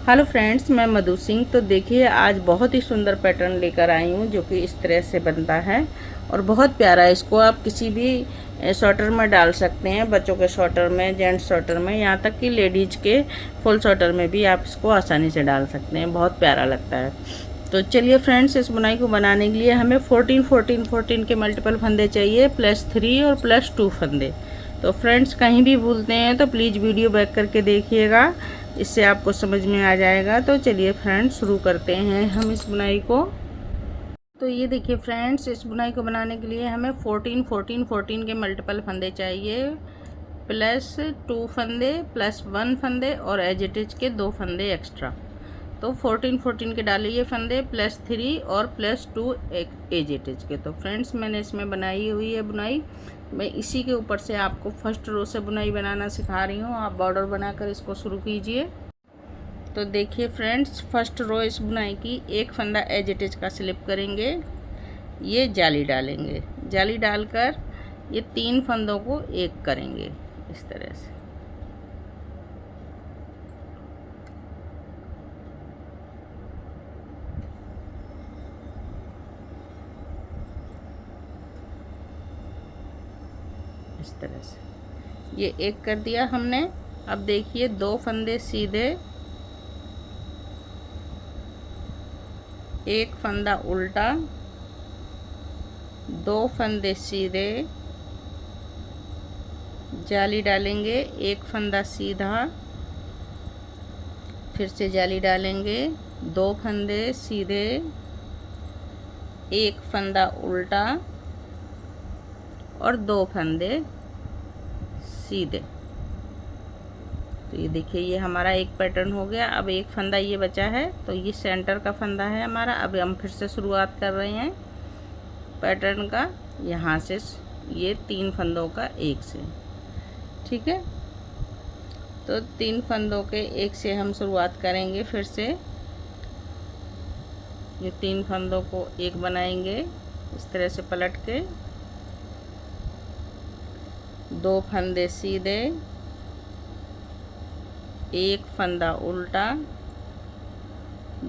Hello friends, मैं मधु सिंह। तो देखिए, आज बहुत ही सुंदर पैटर्न लेकर आई हूँ जो कि इस तरह से बनता है और बहुत प्यारा है। इसको आप किसी भी स्वेटर में डाल सकते हैं, बच्चों के स्वेटर में, जेंट्स स्वेटर में, यहाँ तक कि लेडीज़ के फुल स्वेटर में भी आप इसको आसानी से डाल सकते हैं। बहुत प्यारा लगता है। तो चलिए फ्रेंड्स, इस बुनाई को बनाने के लिए हमें 14 के मल्टीपल फंदे चाहिए, +3 और +2 फंदे। तो फ्रेंड्स, कहीं भी भूलते हैं तो प्लीज़ वीडियो बैक करके देखिएगा, इससे आपको समझ में आ जाएगा। तो चलिए फ्रेंड्स, शुरू करते हैं हम इस बुनाई को। तो ये देखिए फ्रेंड्स, इस बुनाई को बनाने के लिए हमें 14 के मल्टीपल फंदे चाहिए, +2 फंदे, +1 फंदे और एज इट इज के 2 फंदे एक्स्ट्रा। तो 14 के डाले ये फंदे, +3 और +2 एज इट इज के। तो फ्रेंड्स, मैंने इसमें बनाई हुई है बुनाई। मैं इसी के ऊपर से आपको फर्स्ट रो से बुनाई बनाना सिखा रही हूँ। आप बॉर्डर बनाकर इसको शुरू कीजिए। तो देखिए फ्रेंड्स, फर्स्ट रो इस बुनाई की, एक फंदा एज इट इज का स्लिप करेंगे, ये जाली डालेंगे, जाली डालकर ये 3 फंदों को एक करेंगे इस तरह से। इस तरह से ये एक कर दिया हमने। अब देखिए, 2 फंदे सीधे, एक फंदा उल्टा, 2 फंदे सीधे, जाली डालेंगे, एक फंदा सीधा, फिर से जाली डालेंगे, 2 फंदे सीधे, एक फंदा उल्टा और 2 फंदे सीधे। तो ये देखिए, ये हमारा एक पैटर्न हो गया। अब एक फंदा ये बचा है, तो ये सेंटर का फंदा है हमारा। अब हम फिर से शुरुआत कर रहे हैं पैटर्न का, यहाँ से ये 3 फंदों का एक से, ठीक है। तो 3 फंदों के एक से हम शुरुआत करेंगे। फिर से ये 3 फंदों को एक बनाएंगे इस तरह से पलट के, 2 फंदे सीधे, एक फंदा उल्टा,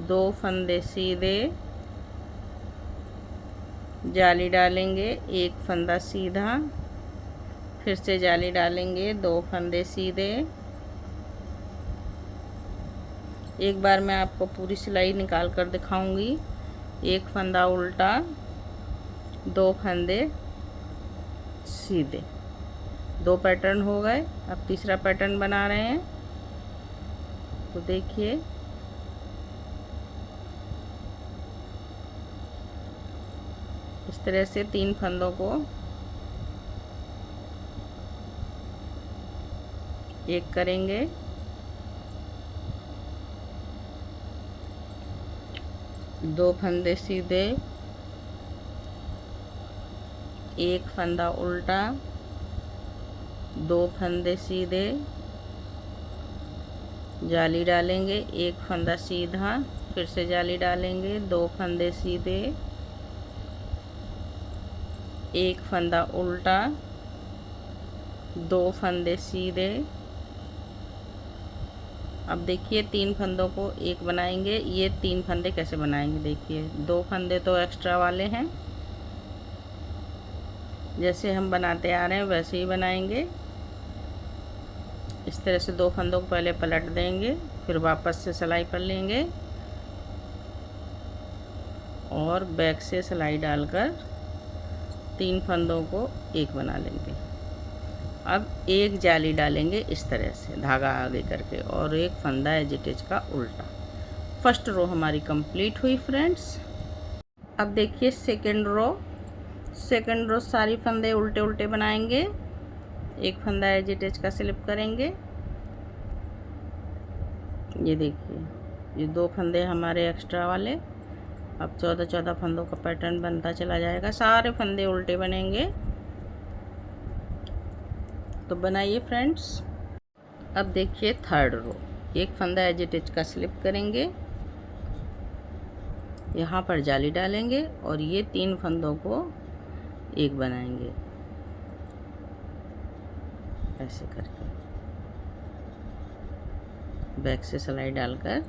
2 फंदे सीधे, जाली डालेंगे, एक फंदा सीधा, फिर से जाली डालेंगे, 2 फंदे सीधे। एक बार मैं आपको पूरी सिलाई निकाल कर दिखाऊंगी। एक फंदा उल्टा, 2 फंदे सीधे, 2 पैटर्न हो गए। अब तीसरा पैटर्न बना रहे हैं। तो देखिए, इस तरह से 3 फंदों को एक करेंगे, 2 फंदे सीधे, एक फंदा उल्टा, 2 फंदे सीधे, जाली डालेंगे, एक फंदा सीधा, फिर से जाली डालेंगे, 2 फंदे सीधे, एक फंदा उल्टा, 2 फंदे सीधे। अब देखिए, 3 फंदों को एक बनाएंगे। ये 3 फंदे कैसे बनाएंगे, देखिए, 2 फंदे तो एक्स्ट्रा वाले हैं, जैसे हम बनाते आ रहे हैं वैसे ही बनाएंगे। इस तरह से 2 फंदों को पहले पलट देंगे, फिर वापस से सिलाई कर लेंगे और बैक से सिलाई डालकर 3 फंदों को एक बना लेंगे। अब एक जाली डालेंगे इस तरह से, धागा आगे करके, और एक फंदा एज इट इज का उल्टा। फर्स्ट रो हमारी कंप्लीट हुई फ्रेंड्स। अब देखिए सेकंड रो सारी फंदे उल्टे उल्टे बनाएंगे, एक फंदा एज इट इज का स्लिप करेंगे। ये देखिए, ये 2 फंदे हमारे एक्स्ट्रा वाले। अब 14 फंदों का पैटर्न बनता चला जाएगा, सारे फंदे उल्टे बनेंगे। तो बनाइए फ्रेंड्स। अब देखिए थर्ड रो, एक फंदा एज इट इज का स्लिप करेंगे, यहाँ पर जाली डालेंगे और ये 3 फंदों को एक बनाएंगे ऐसे करके, बैक से सिलाई डालकर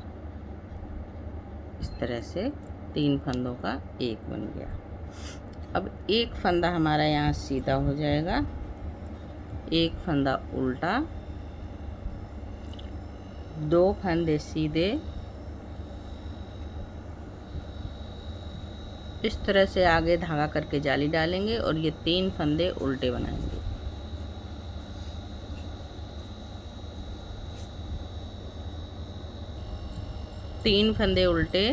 इस तरह से 3 फंदों का एक बन गया। अब एक फंदा हमारा यहाँ सीधा हो जाएगा, एक फंदा उल्टा, 2 फंदे सीधे, इस तरह से आगे धागा करके जाली डालेंगे और ये 3 फंदे उल्टे बनाएंगे। तीन फंदे उल्टे,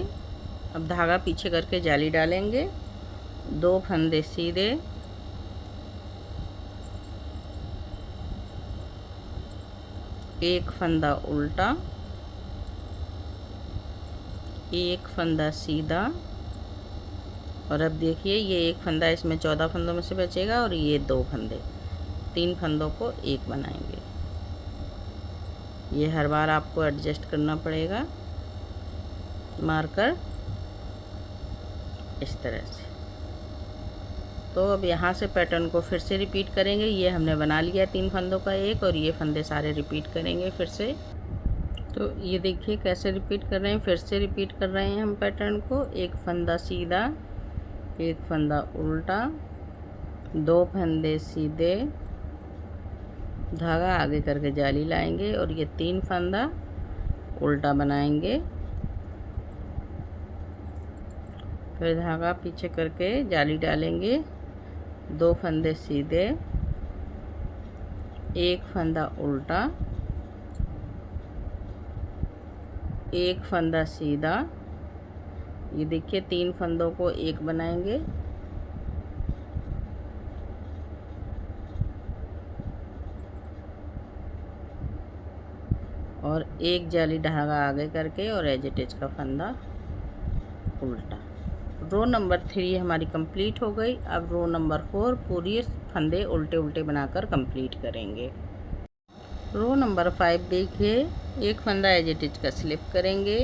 अब धागा पीछे करके जाली डालेंगे, 2 फंदे सीधे, एक फंदा उल्टा, एक फंदा सीधा, और अब देखिए ये एक फंदा इसमें 14 फंदों में से बचेगा और ये 2 फंदे, 3 फंदों को एक बनाएंगे। ये हर बार आपको एडजस्ट करना पड़ेगा मारकर इस तरह से। तो अब यहाँ से पैटर्न को फिर से रिपीट करेंगे। ये हमने बना लिया 3 फंदों का एक, और ये फंदे सारे रिपीट करेंगे फिर से। तो ये देखिए कैसे रिपीट कर रहे हैं, फिर से रिपीट कर रहे हैं हम पैटर्न को। एक फंदा सीधा, एक फंदा उल्टा, 2 फंदे सीधे, धागा आगे करके जाली लाएंगे और ये 3 फंदा उल्टा बनाएंगे, फिर धागा पीछे करके जाली डालेंगे, 2 फंदे सीधे, एक फंदा उल्टा, एक फंदा सीधा, ये देखिए 3 फंदों को एक बनाएंगे, और एक जाली धागा आगे करके और एज इट इज का फंदा उल्टा। रो नंबर 3 हमारी कंप्लीट हो गई। अब रो नंबर 4 पूरी फंदे उल्टे उल्टे बनाकर कंप्लीट करेंगे। रो नंबर 5 देखिए, एक फंदा एज इट इज का स्लिप करेंगे,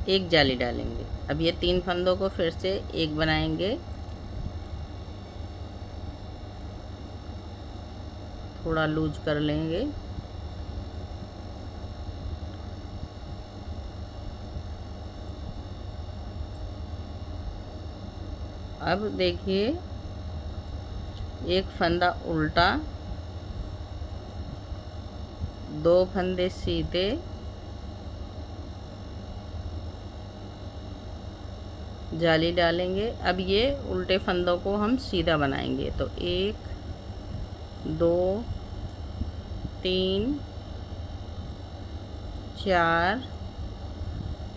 एक जाली डालेंगे। अब ये 3 फंदों को फिर से एक बनाएंगे, थोड़ा लूज कर लेंगे, अब देखिए एक फंदा उल्टा, 2 फंदे सीधे, जाली डालेंगे। अब ये उल्टे फंदों को हम सीधा बनाएंगे, तो 1 2 3 4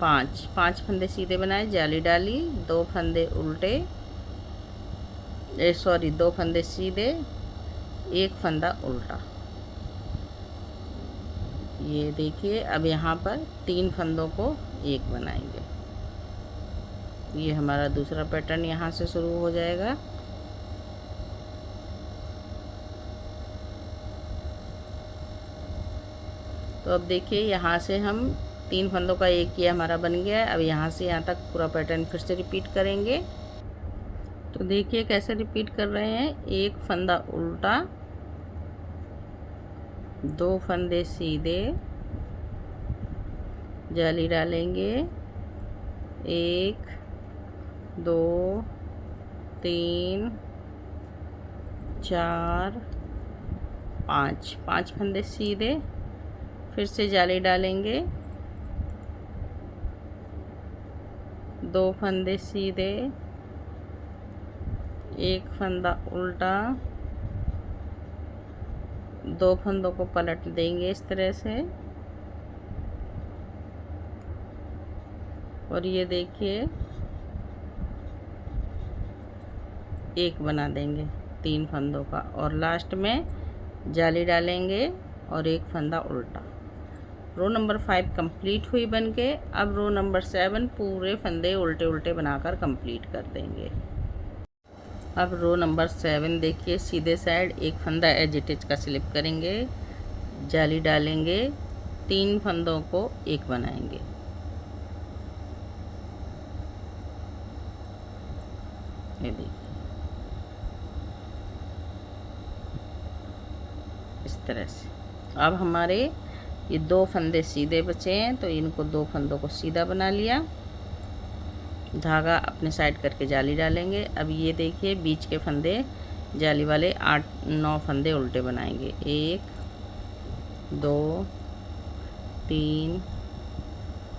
5 फंदे सीधे बनाए, जाली डाली, 2 फंदे उल्टे, 2 फंदे सीधे, एक फंदा उल्टा। ये देखिए अब यहाँ पर 3 फंदों को एक बनाएंगे। ये हमारा दूसरा पैटर्न यहाँ से शुरू हो जाएगा। तो अब देखिए यहाँ से हम 3 फंदों का एक ये हमारा बन गया है। अब यहाँ से यहाँ तक पूरा पैटर्न फिर से रिपीट करेंगे। तो देखिए कैसे रिपीट कर रहे हैं, एक फंदा उल्टा, 2 फंदे सीधे, जाली डालेंगे, 1 2 3 4 5 फंदे सीधे, फिर से जाली डालेंगे, 2 फंदे सीधे, एक फंदा उल्टा, 2 फंदों को पलट देंगे इस तरह से, और ये देखिए एक बना देंगे 3 फंदों का, और लास्ट में जाली डालेंगे और एक फंदा उल्टा। रो नंबर 5 कंप्लीट हुई बनके। अब रो नंबर 7 पूरे फंदे उल्टे उल्टे बनाकर कंप्लीट कर देंगे। अब रो नंबर 7 देखिए, सीधे साइड एक फंदा एज इट इज का स्लिप करेंगे, जाली डालेंगे, 3 फंदों को एक बनाएंगे। ये देखिए इस तरह से। अब हमारे ये 2 फंदे सीधे बचे हैं तो इनको 2 फंदों को सीधा बना लिया। धागा अपने साइड करके जाली डालेंगे। अब ये देखिए बीच के फंदे जाली वाले 8-9 फंदे उल्टे बनाएंगे। 1 2 3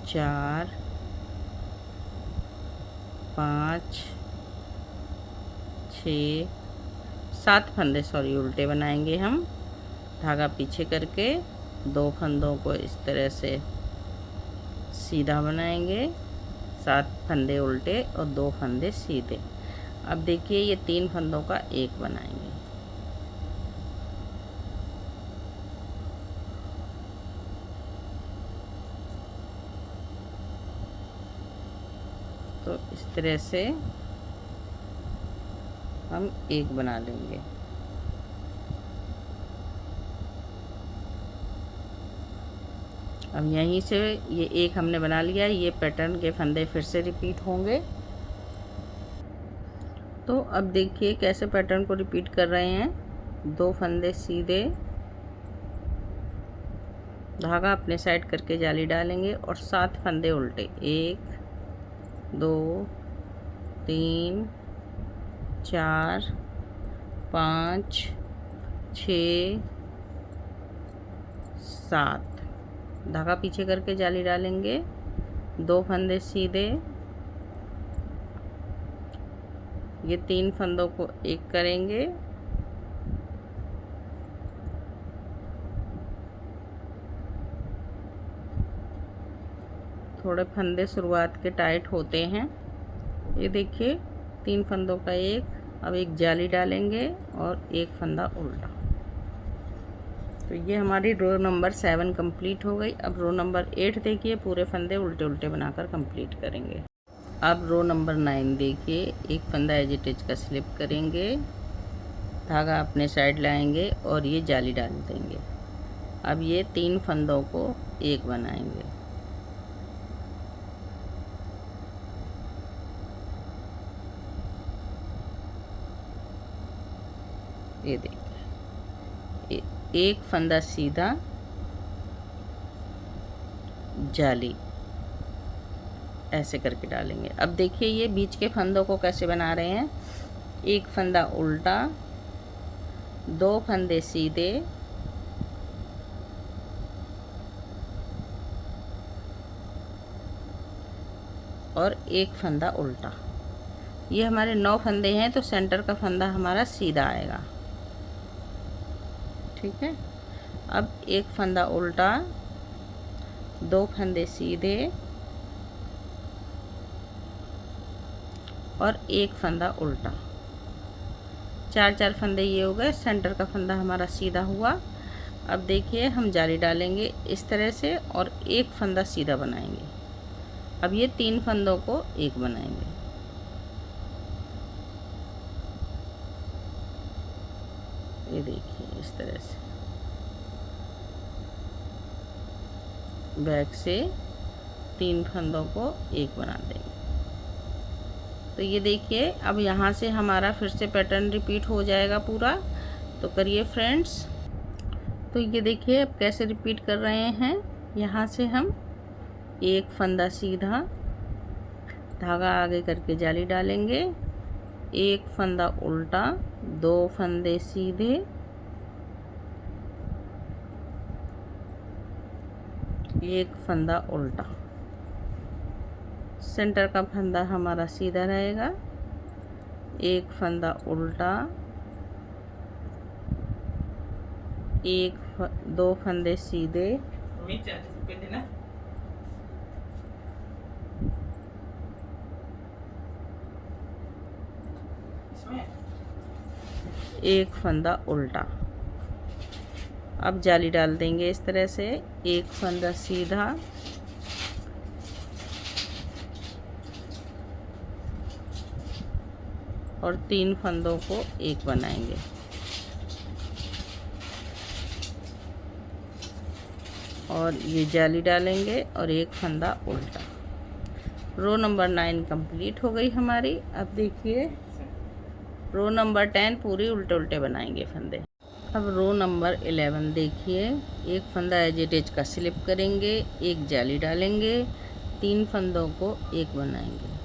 4 5 6 7 फंदे उल्टे बनाएंगे हम। धागा पीछे करके 2 फंदों को इस तरह से सीधा बनाएंगे, 7 फंदे उल्टे और 2 फंदे सीधे। अब देखिए ये 3 फंदों का एक बनाएंगे। तो इस तरह से हम एक बना लेंगे। अब यहीं से ये एक हमने बना लिया। ये पैटर्न के फंदे फिर से रिपीट होंगे। तो अब देखिए कैसे पैटर्न को रिपीट कर रहे हैं। 2 फंदे सीधे, धागा अपने साइड करके जाली डालेंगे और 7 फंदे उल्टे। 1 2 3 4 5 6 7। धागा पीछे करके जाली डालेंगे, 2 फंदे सीधे, ये 3 फंदों को एक करेंगे, थोड़े फंदे शुरुआत के टाइट होते हैं। ये देखिए 3 फंदों का एक। अब एक जाली डालेंगे और एक फंदा उल्टा। तो ये हमारी रो नंबर 7 कंप्लीट हो गई। अब रो नंबर 8 देखिए, पूरे फंदे उल्टे उल्टे बनाकर कंप्लीट करेंगे। अब रो नंबर 9 देखिए, एक फंदा एज इट इज का स्लिप करेंगे, धागा अपने साइड लाएंगे और ये जाली डाल देंगे। अब ये 3 फंदों को एक बनाएंगे। ये देखिए एक फंदा सीधा, जाली ऐसे करके डालेंगे। अब देखिए ये बीच के फंदों को कैसे बना रहे हैं। एक फंदा उल्टा, 2 फंदे सीधे, और एक फंदा उल्टा। ये हमारे 9 फंदे हैं तो सेंटर का फंदा हमारा सीधा आएगा। ठीक है। अब एक फंदा उल्टा, 2 फंदे सीधे और एक फंदा उल्टा। 4 फंदे ये हो गए, सेंटर का फंदा हमारा सीधा हुआ। अब देखिए हम जाली डालेंगे इस तरह से और एक फंदा सीधा बनाएंगे। अब ये 3 फंदों को एक बनाएंगे। ये देखिए इस तरह से बैक से 3 फंदों को एक बना देंगे। तो ये देखिए अब यहाँ से हमारा फिर से पैटर्न रिपीट हो जाएगा पूरा। तो करिए फ्रेंड्स। तो ये देखिए अब कैसे रिपीट कर रहे हैं। यहाँ से हम एक फंदा सीधा, धागा आगे करके जाली डालेंगे, एक फंदा उल्टा, 2 फंदे सीधे, एक फंदा उल्टा। सेंटर का फंदा हमारा सीधा रहेगा, एक फंदा उल्टा, 2 फंदे सीधे, एक फंदा उल्टा। अब जाली डाल देंगे इस तरह से, एक फंदा सीधा, और 3 फंदों को एक बनाएंगे। और ये जाली डालेंगे और एक फंदा उल्टा। रो नंबर 9 कंप्लीट हो गई हमारी। अब देखिए रो नंबर 10 पूरी उल्टे उल्टे बनाएंगे फंदे। अब रो नंबर 11 देखिए, एक फंदा एज इट इज का स्लिप करेंगे, एक जाली डालेंगे, 3 फंदों को एक बनाएंगे।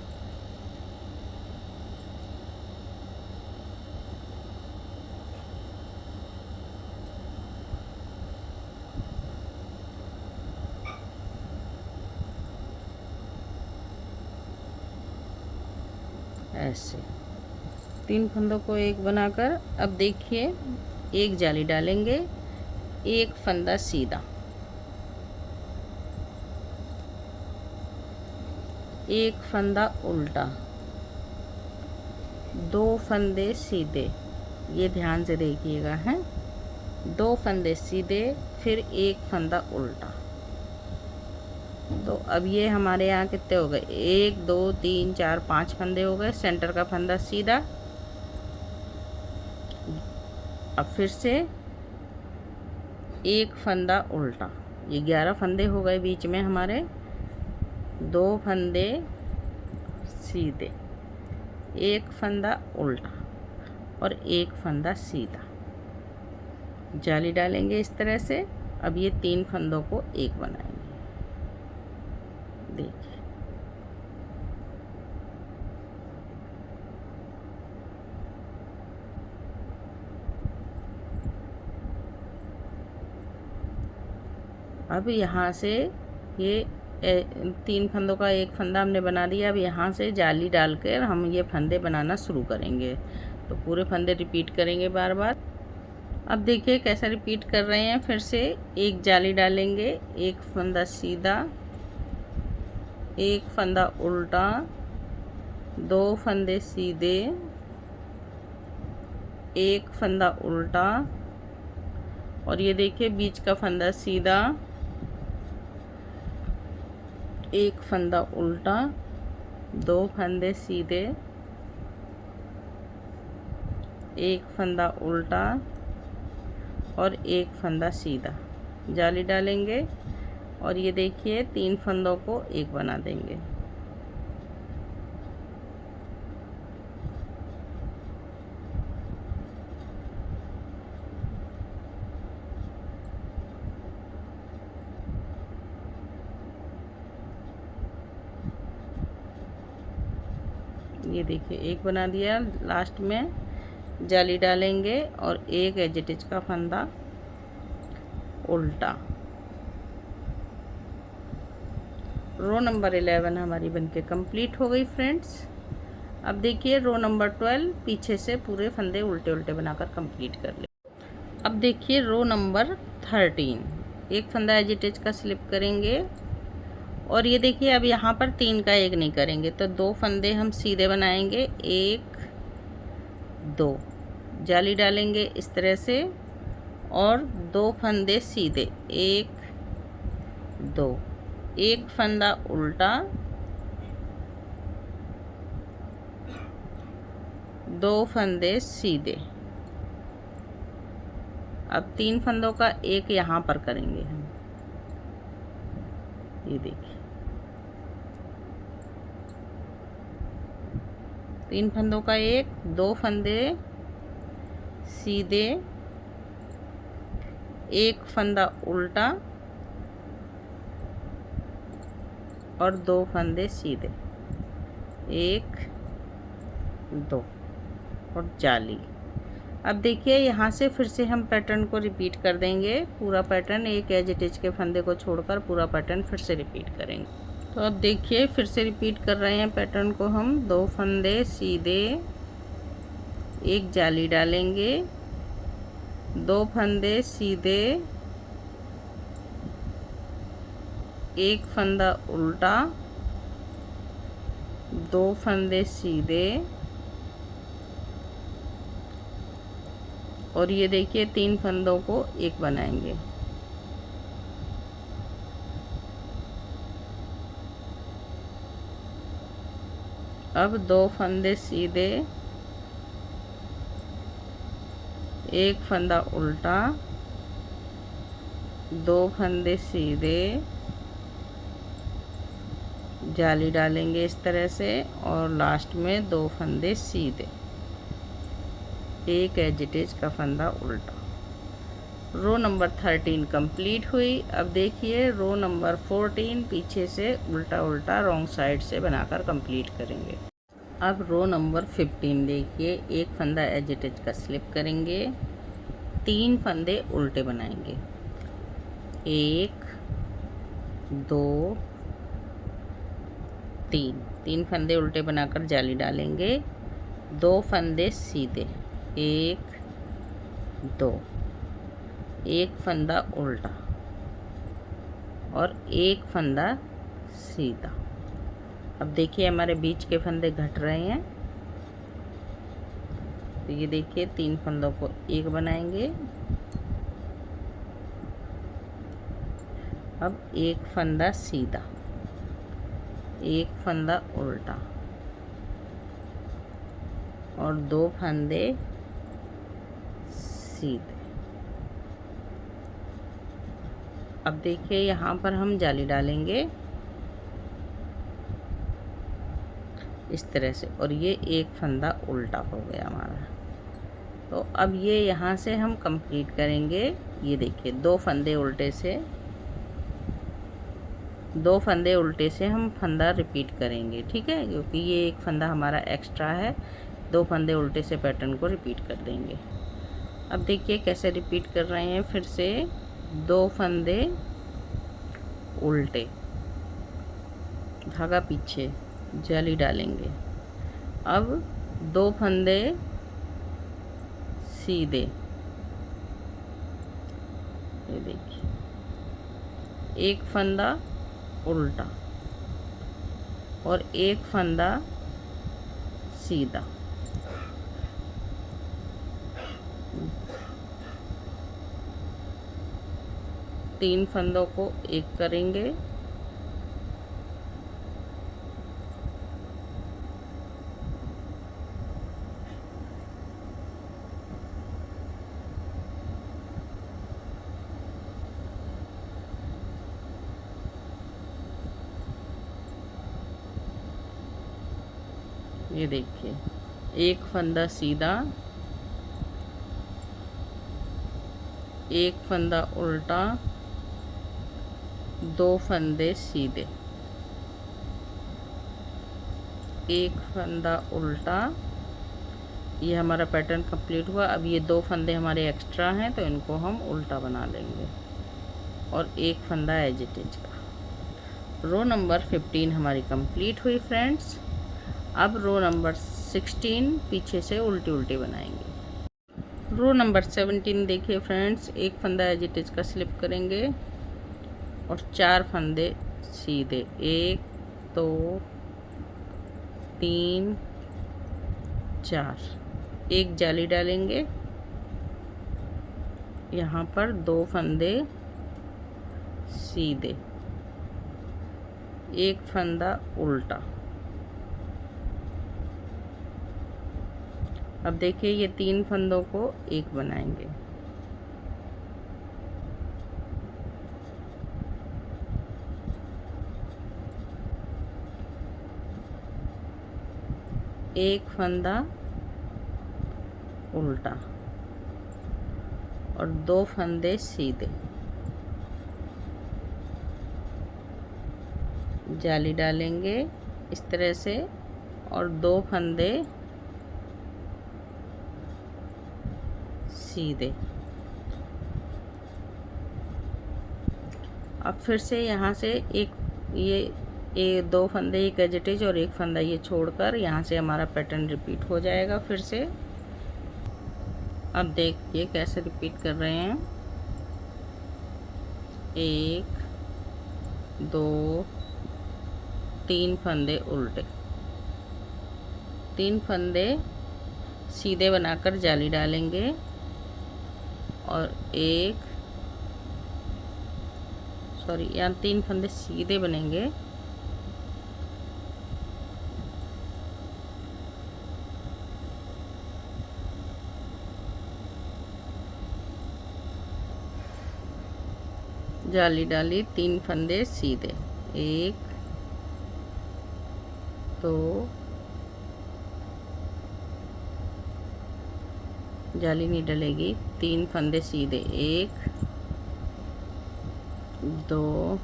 ऐसे 3 फंदों को एक बनाकर अब देखिए, एक जाली डालेंगे, एक फंदा सीधा, एक फंदा उल्टा, 2 फंदे सीधे, ये ध्यान से देखिएगा हैं, 2 फंदे सीधे, फिर एक फंदा उल्टा। तो अब ये हमारे यहाँ कितने हो गए, 1 2 3 4 5 फंदे हो गए। सेंटर का फंदा सीधा, अब फिर से एक फंदा उल्टा, ये 11 फंदे हो गए बीच में हमारे। 2 फंदे सीधे, एक फंदा उल्टा और एक फंदा सीधा, जाली डालेंगे इस तरह से। अब ये 3 फंदों को एक बनाएंगे। देखिए अब यहाँ से ये 3 फंदों का एक फंदा हमने बना दिया। अब यहाँ से जाली डालकर हम ये फंदे बनाना शुरू करेंगे। तो पूरे फंदे रिपीट करेंगे बार बार। अब देखिए कैसा रिपीट कर रहे हैं। फिर से एक जाली डालेंगे, एक फंदा सीधा, एक फंदा उल्टा, 2 फंदे सीधे, एक फंदा उल्टा और ये देखिए बीच का फंदा सीधा, एक फंदा उल्टा, 2 फंदे सीधे, एक फंदा उल्टा और एक फंदा सीधा, जाली डालेंगे और ये देखिए 3 फंदों को एक बना देंगे। ये देखिए एक बना दिया। लास्ट में जाली डालेंगे और एक एजिटिज का फंदा उल्टा। रो नंबर 11 हमारी बनके कंप्लीट हो गई फ्रेंड्स। अब देखिए रो नंबर 12 पीछे से पूरे फंदे उल्टे उल्टे बनाकर कंप्लीट कर ले। अब देखिए रो नंबर 13, एक फंदा एजिटिज का स्लिप करेंगे और ये देखिए अब यहाँ पर 3 का एक नहीं करेंगे, तो 2 फंदे हम सीधे बनाएंगे, 1 2, जाली डालेंगे इस तरह से और 2 फंदे सीधे, 1 2, एक फंदा उल्टा, 2 फंदे सीधे। अब 3 फंदों का एक यहाँ पर करेंगे हम। ये देखिए 3 फंदों का एक, 2 फंदे सीधे, एक फंदा उल्टा और 2 फंदे सीधे, 1 2 और जाली। अब देखिए यहाँ से फिर से हम पैटर्न को रिपीट कर देंगे। पूरा पैटर्न एक एज इट इज के फंदे को छोड़कर पूरा पैटर्न फिर से रिपीट करेंगे। तो अब देखिए फिर से रिपीट कर रहे हैं पैटर्न को हम। 2 फंदे सीधे, एक जाली डालेंगे, 2 फंदे सीधे, एक फंदा उल्टा, 2 फंदे सीधे और ये देखिए 3 फंदों को एक बनाएंगे। अब 2 फंदे सीधे, एक फंदा उल्टा, 2 फंदे सीधे, जाली डालेंगे इस तरह से और लास्ट में 2 फंदे सीधे, एक एज इट इज का फंदा उल्टा। रो नंबर 13 कंप्लीट हुई। अब देखिए रो नंबर 14 पीछे से उल्टा उल्टा रॉन्ग साइड से बनाकर कंप्लीट करेंगे। अब रो नंबर 15 देखिए, एक फंदा एज इट इज का स्लिप करेंगे, 3 फंदे उल्टे बनाएंगे, 1 2 3 फंदे उल्टे बनाकर जाली डालेंगे, 2 फंदे सीधे, 1 2, एक फंदा उल्टा और एक फंदा सीधा। अब देखिए हमारे बीच के फंदे घट रहे हैं, तो ये देखिए 3 फंदों को एक बनाएंगे। अब एक फंदा सीधा, एक फंदा उल्टा और 2 फंदे सीधे। अब देखिए यहाँ पर हम जाली डालेंगे इस तरह से, और ये एक फंदा उल्टा हो गया हमारा। तो अब ये यहाँ से हम कंप्लीट करेंगे। ये देखिए 2 फंदे उल्टे से, 2 फंदे उल्टे से हम फंदा रिपीट करेंगे, ठीक है, क्योंकि ये एक फंदा हमारा एक्स्ट्रा है। 2 फंदे उल्टे से पैटर्न को रिपीट कर देंगे। अब देखिए कैसे रिपीट कर रहे हैं, फिर से 2 फंदे उल्टे, धागा पीछे, जाली डालेंगे। अब 2 फंदे सीधे, ये देखिए, एक फंदा उल्टा और एक फंदा सीधा। तीन फंदों को एक करेंगे, ये देखिए एक फंदा सीधा, एक फंदा उल्टा, 2 फंदे सीधे, एक फंदा उल्टा। ये हमारा पैटर्न कंप्लीट हुआ। अब ये 2 फंदे हमारे एक्स्ट्रा हैं, तो इनको हम उल्टा बना लेंगे और एक फंदा एज इट इज का। रो नंबर 15 हमारी कंप्लीट हुई फ्रेंड्स। अब रो नंबर 16 पीछे से उल्टी उल्टी बनाएंगे। रो नंबर 17 देखिए फ्रेंड्स, एक फंदा एज इट इज का स्लिप करेंगे और 4 फंदे सीधे, 1 2 3 4, एक जाली डालेंगे, यहाँ पर 2 फंदे सीधे, एक फंदा उल्टा। अब देखिए ये 3 फंदों को एक बनाएंगे, एक फंदा उल्टा और 2 फंदे सीधे, जाली डालेंगे इस तरह से और 2 फंदे सीधे। अब फिर से यहाँ से एक ये 2 फंदे एक एज इट इज और एक फंदा ये छोड़कर यहाँ से हमारा पैटर्न रिपीट हो जाएगा फिर से। अब देखिए कैसे रिपीट कर रहे हैं, 1 2 3 फंदे उल्टे, 3 फंदे सीधे बनाकर जाली डालेंगे और यहाँ 3 फंदे सीधे बनेंगे, जाली डाली, 3 फंदे सीधे, 1 2 जाली नहीं डलेगी। 3 फंदे सीधे, 1 2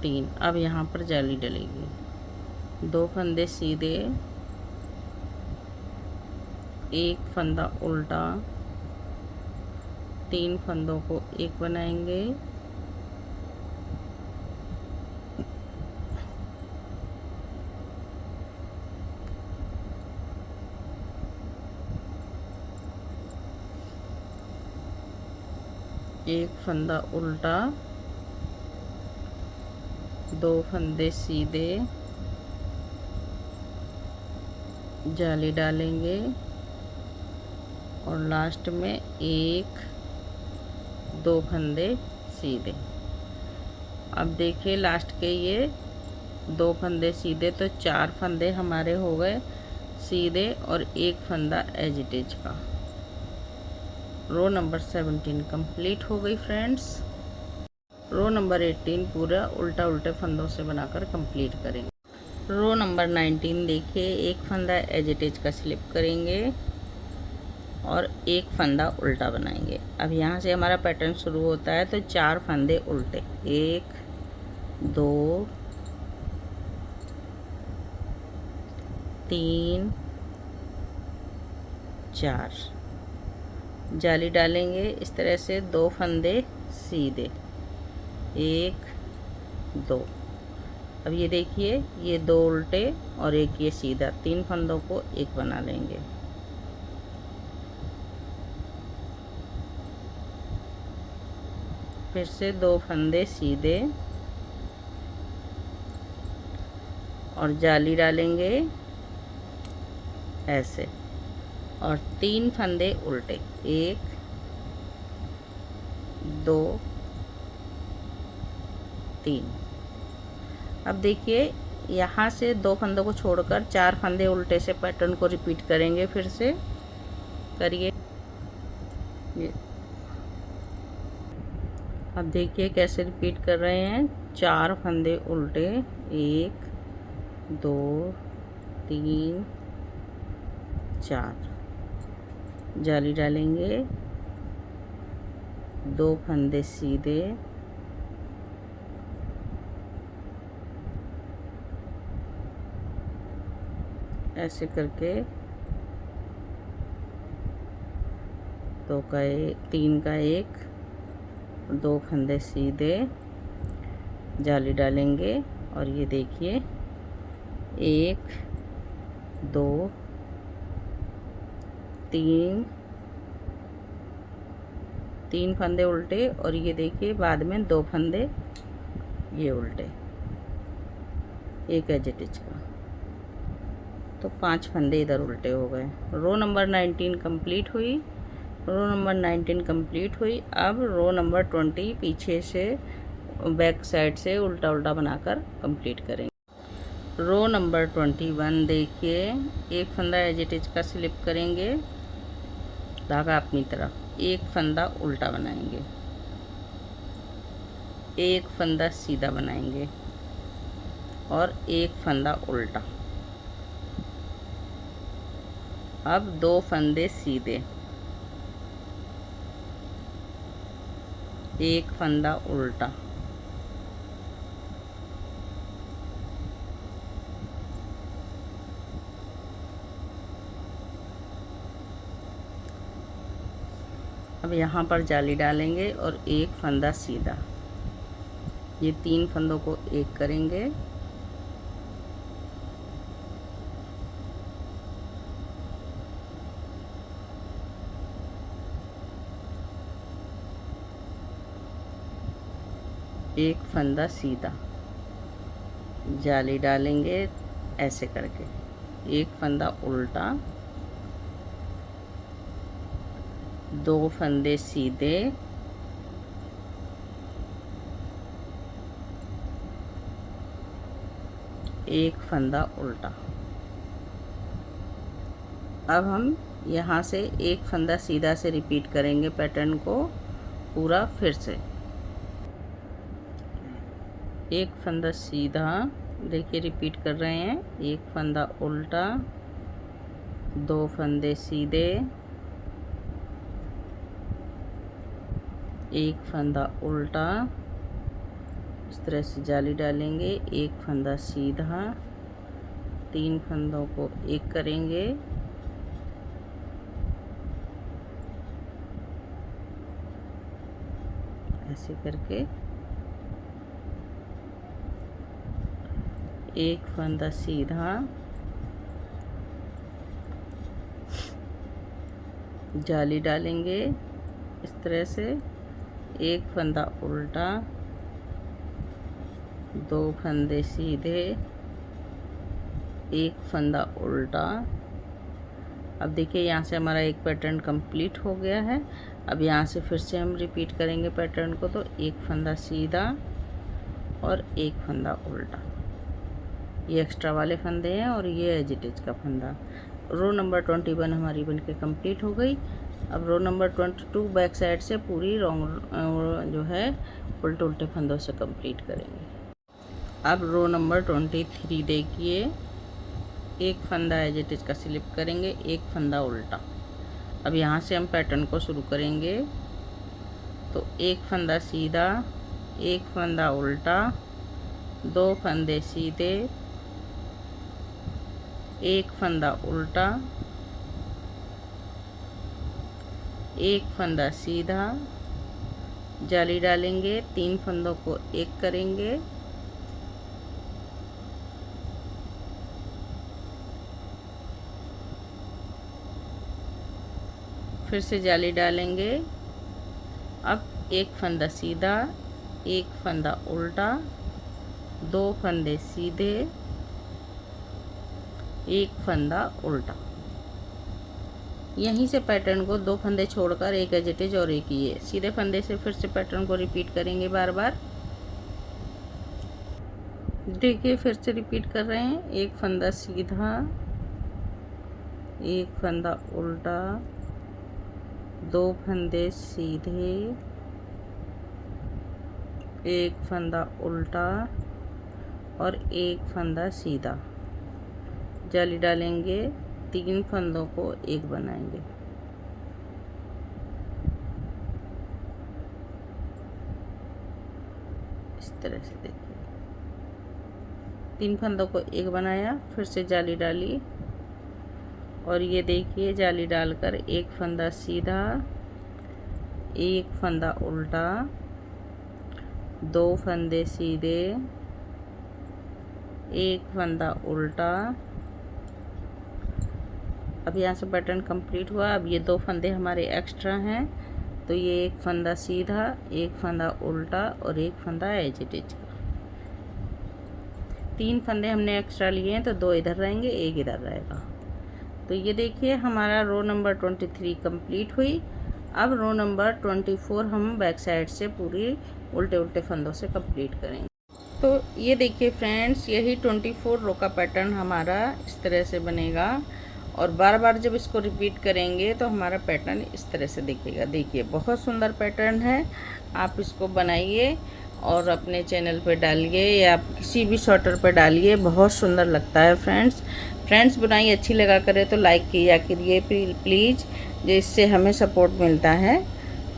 3। अब यहाँ पर जाली डलेगी। 2 फंदे सीधे, 1 फंदा उल्टा, 3 फंदों को एक बनाएंगे, एक फंदा उल्टा, 2 फंदे सीधे, जाली डालेंगे और लास्ट में 1 2 फंदे सीधे। अब देखिए लास्ट के ये 2 फंदे सीधे, तो 4 फंदे हमारे हो गए सीधे और 1 फंदा एज इट इज का। रो नंबर 17 कंप्लीट हो गई फ्रेंड्स। रो नंबर 18 पूरा उल्टा उल्टे फंदों से बनाकर कंप्लीट करेंगे। रो नंबर 19 देखिए, 1 फंदा एज इट इज का स्लिप करेंगे और 1 फंदा उल्टा बनाएंगे। अब यहाँ से हमारा पैटर्न शुरू होता है, तो 4 फंदे उल्टे, 1 2 3 4। जाली डालेंगे इस तरह से, 2 फंदे सीधे, 1 2। अब ये देखिए, ये 2 उल्टे और 1 ये सीधा, 3 फंदों को एक बना लेंगे। फिर से 2 फंदे सीधे और जाली डालेंगे ऐसे, और 3 फंदे उल्टे, 1 2 3। अब देखिए यहाँ से 2 फंदों को छोड़कर 4 फंदे उल्टे से पैटर्न को रिपीट करेंगे। फिर से करिए ये। अब देखिए कैसे रिपीट कर रहे हैं, 4 फंदे उल्टे, 1 2 3 4। जाली डालेंगे, 2 फंदे सीधे, ऐसे करके 2 का 1 3 का 1, 2 फंदे सीधे, जाली डालेंगे और ये देखिए 1 2 3 फंदे उल्टे, और ये देखिए बाद में 2 फंदे ये उल्टे, 1 एज इट इज का, तो 5 फंदे इधर उल्टे हो गए। रो नंबर 19 कंप्लीट हुई। रो नंबर 19 कंप्लीट हुई। अब रो नंबर 20 पीछे से बैक साइड से उल्टा उल्टा बनाकर कंप्लीट करेंगे। रो नंबर 21 देखिए, 1 फंदा एज इट इज का स्लिप करेंगे, धागा अपनी तरफ, 1 फंदा उल्टा बनाएंगे, 1 फंदा सीधा बनाएंगे और 1 फंदा उल्टा। अब 2 फंदे सीधे, 1 फंदा उल्टा, अब यहाँ पर जाली डालेंगे और 1 फंदा सीधा, ये 3 फंदों को एक करेंगे, एक फंदा सीधा, जाली डालेंगे ऐसे करके, 1 फंदा उल्टा, 2 फंदे सीधे, एक फंदा उल्टा। अब हम यहाँ से 1 फंदा सीधा से रिपीट करेंगे पैटर्न को पूरा। फिर से 1 फंदा सीधा, देखिए रिपीट कर रहे हैं, 1 फंदा उल्टा, 2 फंदे सीधे, एक फंदा उल्टा, इस तरह से जाली डालेंगे, एक फंदा सीधा, 3 फंदों को एक करेंगे, ऐसे करके एक फंदा सीधा, जाली डालेंगे इस तरह से, एक फंदा उल्टा, 2 फंदे सीधे, एक फंदा उल्टा। अब देखिए यहाँ से हमारा एक पैटर्न कंप्लीट हो गया है। अब यहाँ से फिर से हम रिपीट करेंगे पैटर्न को। तो एक फंदा सीधा और एक फंदा उल्टा, ये एक्स्ट्रा वाले फंदे हैं और ये एज इट इज का फंदा। रो नंबर 21 हमारी बनके कंप्लीट हो गई। अब रो नंबर 22 बैक साइड से पूरी रॉन्ग जो है उल्टे उल्टे फंदों से कंप्लीट करेंगे। अब रो नंबर 23 देखिए, एक फंदा एज इट इज का स्लिप करेंगे, एक फंदा उल्टा। अब यहाँ से हम पैटर्न को शुरू करेंगे। तो एक फंदा सीधा, एक फंदा उल्टा, 2 फंदे सीधे, एक फंदा उल्टा, एक फंदा सीधा, जाली डालेंगे, 3 फंदों को एक करेंगे, फिर से जाली डालेंगे। अब एक फंदा सीधा, एक फंदा उल्टा, 2 फंदे सीधे, एक फंदा उल्टा। यहीं से पैटर्न को 2 फंदे छोड़कर एक एज इट इज और एक ये सीधे फंदे से फिर से पैटर्न को रिपीट करेंगे बार बार। देखिए फिर से रिपीट कर रहे हैं। एक फंदा सीधा, एक फंदा उल्टा, 2 फंदे सीधे, एक फंदा उल्टा और एक फंदा सीधा, जाली डालेंगे, 3 फंदों को एक बनाएंगे। इस तरह से देखिए, 3 फंदों को एक बनाया, फिर से जाली डाली और ये देखिए जाली डालकर एक फंदा सीधा, एक फंदा उल्टा, 2 फंदे सीधे, एक फंदा उल्टा। अब यहाँ से पैटर्न कंप्लीट हुआ। अब ये 2 फंदे हमारे एक्स्ट्रा हैं, तो ये एक फंदा सीधा, एक फंदा उल्टा और एक फंदा एज इट इज का। 3 फंदे हमने एक्स्ट्रा लिए हैं, तो 2 इधर रहेंगे, एक इधर रहेगा। तो ये देखिए हमारा रो नंबर 23 कंप्लीट हुई। अब रो नंबर 24 हम बैक साइड से पूरी उल्टे उल्टे फंदों से कंप्लीट करेंगे। तो ये देखिए फ्रेंड्स, यही 24 रो का पैटर्न हमारा इस तरह से बनेगा और बार बार जब इसको रिपीट करेंगे तो हमारा पैटर्न इस तरह से दिखेगा। देखिए बहुत सुंदर पैटर्न है, आप इसको बनाइए और अपने चैनल पे डालिए या किसी भी शॉर्टर पे डालिए, बहुत सुंदर लगता है फ्रेंड्स। बुनाई अच्छी लगा करे तो लाइक किया करिए प्लीज़, जिससे हमें सपोर्ट मिलता है।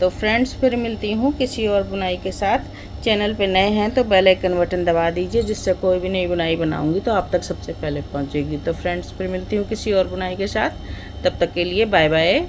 तो फ्रेंड्स फिर मिलती हूँ किसी और बुनाई के साथ। चैनल पे नए हैं तो बेल आइकन बटन दबा दीजिए, जिससे कोई भी नई बुनाई बनाऊँगी तो आप तक सबसे पहले पहुँचेगी। तो फ्रेंड्स फिर मिलती हूँ किसी और बुनाई के साथ, तब तक के लिए बाय बाय।